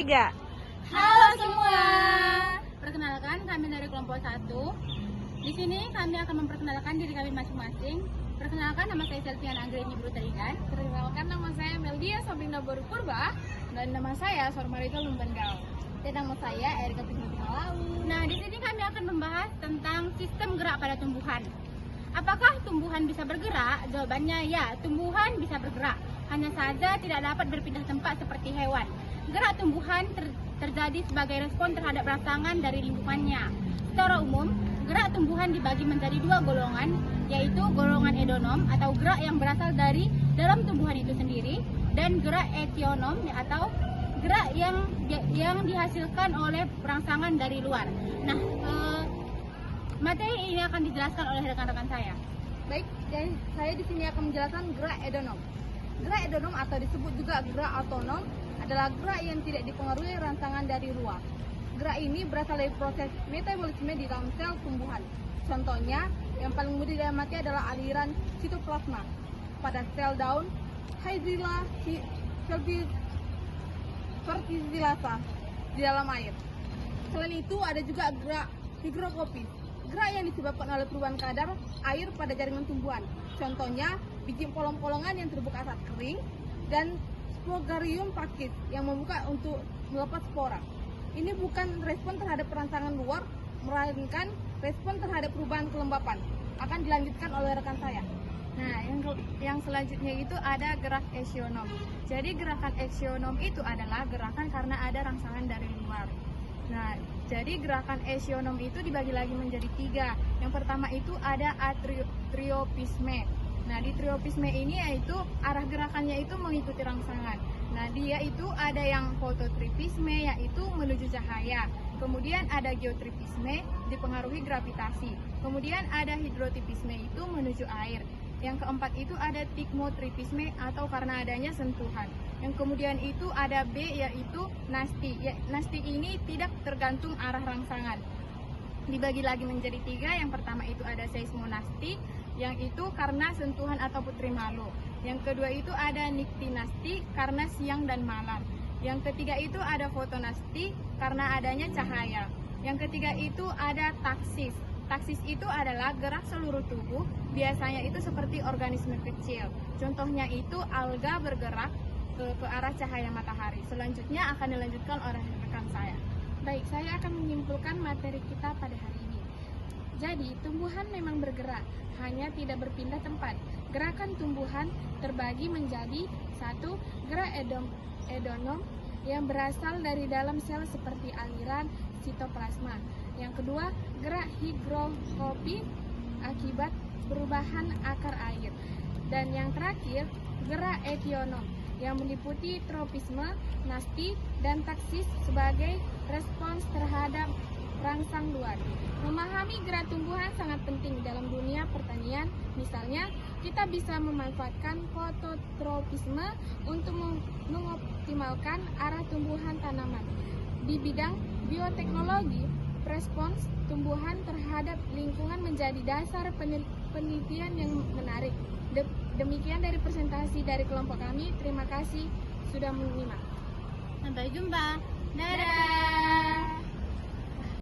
3. Halo semua. Perkenalkan, kami dari kelompok 1. Di sini kami akan memperkenalkan diri kami masing-masing. Perkenalkan, nama saya Selviana Anggreni Brutarigan. Perkenalkan, nama saya Meldia Sabrina Baru Purba. Dan nama saya Sormarita Lumbendal. Dan nama saya Erika Pintu-Malau. Nah, di sini kami akan membahas tentang sistem gerak pada tumbuhan. Apakah tumbuhan bisa bergerak? Jawabannya ya, tumbuhan bisa bergerak. Hanya saja tidak dapat berpindah tempat seperti hewan. Gerak tumbuhan terjadi sebagai respon terhadap rangsangan dari lingkungannya. Secara umum, gerak tumbuhan dibagi menjadi 2 golongan, yaitu golongan edonom atau gerak yang berasal dari dalam tumbuhan itu sendiri, dan gerak etionom atau gerak yang dihasilkan oleh rangsangan dari luar. Nah, materi ini akan dijelaskan oleh rekan-rekan saya. Baik, jadi saya di sini akan menjelaskan gerak edonom. Gerak edonom atau disebut juga gerak autonom adalah gerak yang tidak dipengaruhi rangsangan dari luar. Gerak ini berasal dari proses metabolisme di dalam sel tumbuhan. Contohnya, yang paling mudah diamati adalah aliran sitoplasma pada sel daun Hydrilla fertilizasa di dalam air. Selain itu, ada juga gerak higrokopis, gerak yang disebabkan oleh perubahan kadar air pada jaringan tumbuhan. Contohnya, biji polong-polongan yang terbuka saat kering dan Spogarium pakis yang membuka untuk melepas spora. Ini bukan respon terhadap rangsangan luar, melainkan respon terhadap perubahan kelembapan. Akan dilanjutkan oleh rekan saya. Nah, yang selanjutnya itu ada gerak eksionom. Jadi gerakan eksionom itu adalah gerakan karena ada rangsangan dari luar. Nah, jadi gerakan eksionom itu dibagi lagi menjadi 3. Yang pertama itu ada atriopisme. Nah, di triopisme ini yaitu arah gerakannya itu mengikuti rangsangan. Nah, dia itu ada yang fototripisme yaitu menuju cahaya. Kemudian ada geotripisme dipengaruhi gravitasi. Kemudian ada hidrotipisme itu menuju air. Yang keempat itu ada tigmotripisme atau karena adanya sentuhan. Yang kemudian itu ada B yaitu nasti. Nasti ini tidak tergantung arah rangsangan. Dibagi lagi menjadi 3. Yang pertama itu ada seismonasti, yang itu karena sentuhan atau putri malu. Yang kedua itu ada niktinasti karena siang dan malam. Yang ketiga itu ada fotonasti karena adanya cahaya. Yang ketiga itu ada taksis. Taksis itu adalah gerak seluruh tubuh, biasanya itu seperti organisme kecil. Contohnya itu alga bergerak ke arah cahaya matahari. Selanjutnya akan dilanjutkan oleh rekan saya. Baik, saya akan menyimpulkan materi kita pada hari ini. Jadi, tumbuhan memang bergerak, hanya tidak berpindah tempat. Gerakan tumbuhan terbagi menjadi 1. Gerak edonom yang berasal dari dalam sel seperti aliran sitoplasma. Yang kedua, gerak higroskopi akibat perubahan akar air. Dan yang terakhir, gerak etionom yang meliputi tropisme, nasti, dan taksis sebagai respons terhadap rangsang luar. Memahami gerak tumbuhan sangat penting dalam dunia pertanian. Misalnya, kita bisa memanfaatkan fototropisme untuk mengoptimalkan arah tumbuhan tanaman. Di bidang bioteknologi, respons tumbuhan terhadap lingkungan menjadi dasar penelitian yang menarik. Demikian dari presentasi dari kelompok kami. Terima kasih sudah menyimak. Sampai jumpa. Dadah.